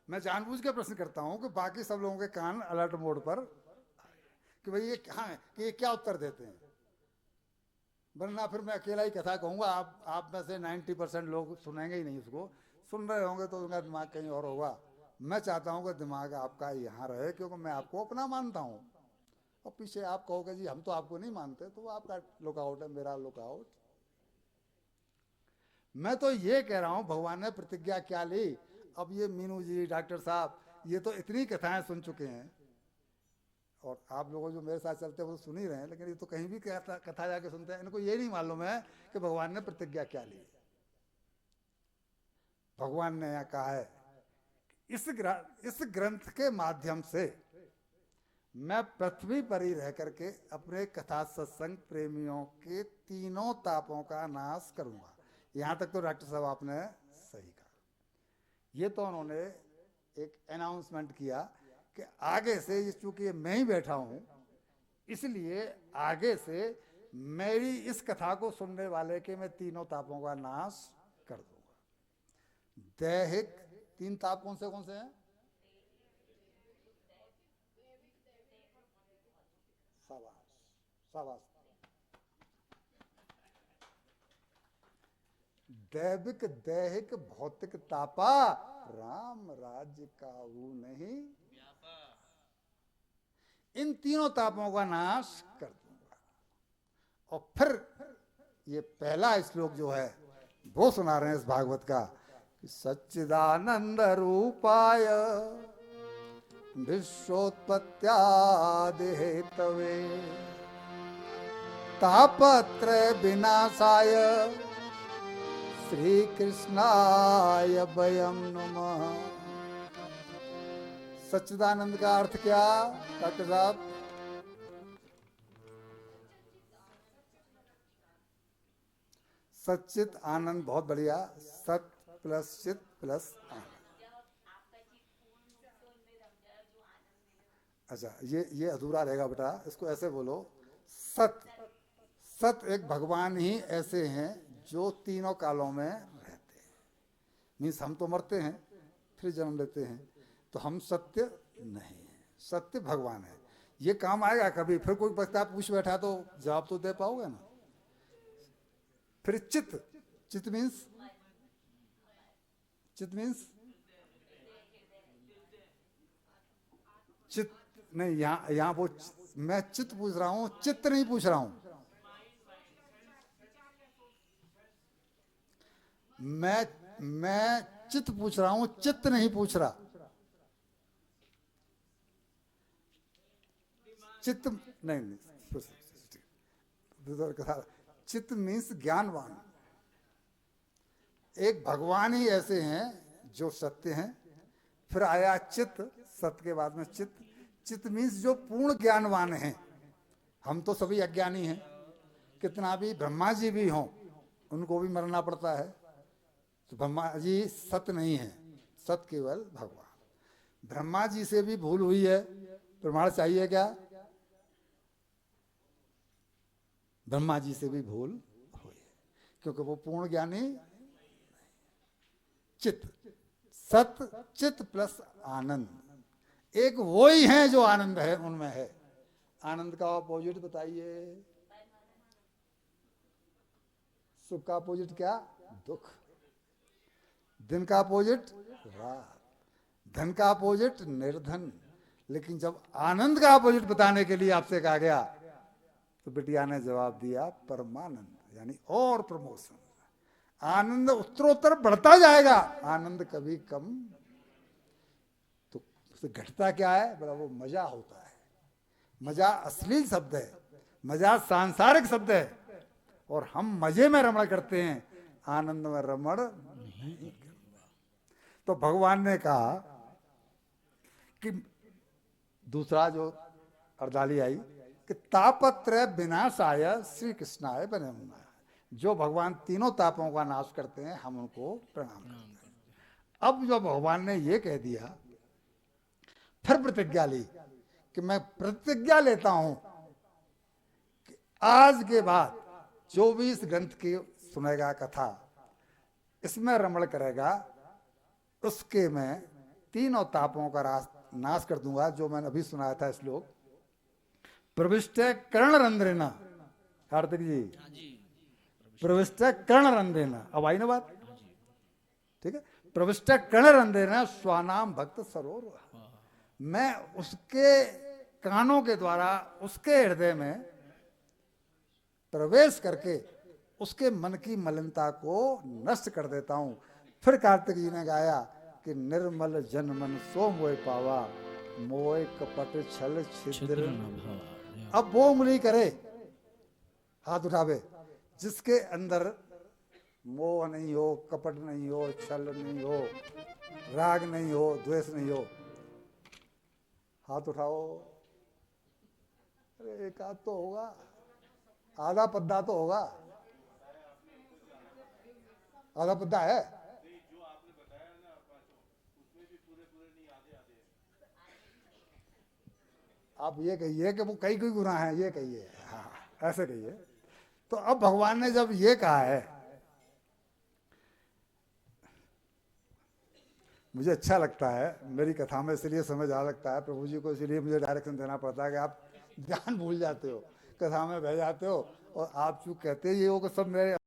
मैं जानबूझ के प्रश्न करता हूं कि बाकी सब लोगों के कान अलर्ट मोड पर, कि भाई ये हाँ कि ये क्या उत्तर देते हैं, वरना फिर मैं अकेला ही कथा कहूंगा, आप में से 90% लोग सुनेंगे ही नहीं उसको। सुन रहे होंगे तो उनका दिमाग कहीं और होगा। मैं चाहता हूं कि दिमाग आपका यहाँ रहे, क्योंकि मैं आपको अपना मानता हूं। और पीछे आप कहोगे जी हम तो आपको नहीं मानते, तो आपका लुकआउट है, मेरा लुकआउट। मैं तो ये कह रहा हूं भगवान ने प्रतिज्ञा क्या ली। अब ये मीनू जी, डॉक्टर साहब, ये तो इतनी कथाएं सुन चुके हैं, और आप लोगों जो मेरे साथ चलते हैं वो तो सुन ही रहे हैं, लेकिन ये तो कहीं भी कथा जाके सुनते हैं, इनको ये नहीं मालूम है कि भगवान ने प्रतिज्ञा क्या ली। भगवान ने यहाँ कहा है इस ग्रंथ के माध्यम से मैं पृथ्वी पर ही रह करके अपने कथा सत्संग प्रेमियों के तीनों तापों का नाश करूंगा। यहां तक तो डॉक्टर साहब आपने सही कहा। ये तो उन्होंने एक अनाउंसमेंट किया कि आगे से, चूंकि मैं ही बैठा हूं, इसलिए आगे से मेरी इस कथा को सुनने वाले के मैं तीनों तापों का नाश कर दूंगा। दैहिक तीन ताप कौन से हैं? शाबाश शाबाश। दैविक दैहिक भौतिक तापा, राम राज्य काहू नहीं। इन तीनों तापों का नाश कर दूंगा। और फिर ये पहला श्लोक जो है वो सुना रहे हैं इस भागवत का, सच्चिदानंद रूपाय विश्वोत्पत्त्यादि हेतवे तापत्रय विनाशाय श्री कृष्णाय वयम नमः। सच्चिदानंद का अर्थ क्या डॉक्टर साहब? सच्चित आनंद, बहुत बढ़िया। सत प्लस चित प्लस आनंद। अच्छा, ये अधूरा रहेगा बेटा, इसको ऐसे बोलो, सत सत एक भगवान ही ऐसे हैं जो तीनों कालों में रहते हैं। मीन्स हम तो मरते हैं फिर जन्म लेते हैं, तो हम सत्य नहीं है, सत्य भगवान है। ये काम आएगा कभी, फिर कोई बच्चा पूछ बैठा तो जवाब तो दे पाओगे ना। फिर चित, चित मीन्स चित नहीं, यहाँ वो मैं चित पूछ रहा हूँ, चित्त नहीं पूछ रहा हूँ। मैं चित पूछ रहा हूँ, चित्त नहीं पूछ रहा। चित्त नहीं, चित्त मीन्स ज्ञानवान। एक भगवान ही ऐसे हैं जो सत्य हैं। फिर आया चित्त, सत्य के बाद में चित्त। चित्त मीन्स जो पूर्ण ज्ञानवान हैं। हम तो सभी अज्ञानी हैं, कितना भी ब्रह्मा जी भी हों उनको भी मरना पड़ता है। तो ब्रह्मा जी सत्य नहीं है, सत्य केवल भगवान। ब्रह्मा जी से भी भूल हुई है, प्रमाण चाहिए क्या? ब्रह्मा जी से भी भूल हुई है, क्योंकि वो पूर्ण ज्ञानी। चित्त, सत्य चित्त प्लस आनंद, एक वो ही है जो आनंद है, उनमें है। आनंद का अपोजिट बताइए। सुख का अपोजिट क्या? दुख। दिन का अपोजिट रात। धन का अपोजिट निर्धन। लेकिन जब आनंद का अपोजिट बताने के लिए आपसे कहा गया तो बिटिया ने जवाब दिया परमानंद, यानी और प्रमोशन। आनंद उत्तरोत्तर बढ़ता जाएगा, आनंद कभी कम। तो उससे घटता क्या है? बड़ा वो मजा होता है। मजा अश्लील शब्द है, मजा सांसारिक शब्द है, और हम मजे में रमण करते हैं, आनंद में रमण नहीं करना। तो भगवान ने कहा कि दूसरा जो अर्दाली आई कि तापत्रय विनाशाय श्री कृष्णाय वयम नमः। जो भगवान तीनों तापों का नाश करते हैं, हम उनको प्रणाम करते हैं। अब जो भगवान ने ये कह दिया, फिर प्रतिज्ञा ली कि मैं प्रतिज्ञा लेता हूं कि आज के बाद जो भी इस ग्रंथ की सुनेगा कथा, इसमें रमण करेगा, उसके मैं तीनों तापों का नाश कर दूंगा, जो मैंने अभी सुनाया था श्लोक। प्रविष्ट कर्ण रंध्रेना, कार्तिक जी, प्रविष्ट कर्ण रंध्रेना, अब आई ना बात, ठीक है। प्रविष्ट कर्ण रंध्रेना स्वानाम भक्त सरोवर, मैं उसके कानों के द्वारा उसके हृदय में प्रवेश करके उसके मन की मलिनता को नष्ट कर देता हूं। फिर कार्तिक जी ने गाया कि निर्मल जन मन सो मोह पावा, मोह कपट छल छिद्र। अब वो उंगली करे, हाथ उठावे, जिसके अंदर मोह नहीं हो, कपट नहीं हो, छल नहीं हो, राग नहीं हो, द्वेष नहीं हो, हाथ उठाओ। अरे एक आध तो होगा, आधा पद्दा तो होगा, आधा पद्दा है। आप ये कहिए कि वो कई गुना है, ये कहिए, हाँ ऐसे कहिए। तो अब भगवान ने जब ये कहा है, मुझे अच्छा लगता है, मेरी कथा में इसलिए समझ आ लगता है, प्रभु जी को इसलिए मुझे डायरेक्शन देना पड़ता है कि आप ध्यान भूल जाते हो, कथा में बह जाते हो, और आप चूक कहते ही हो कि सब मेरे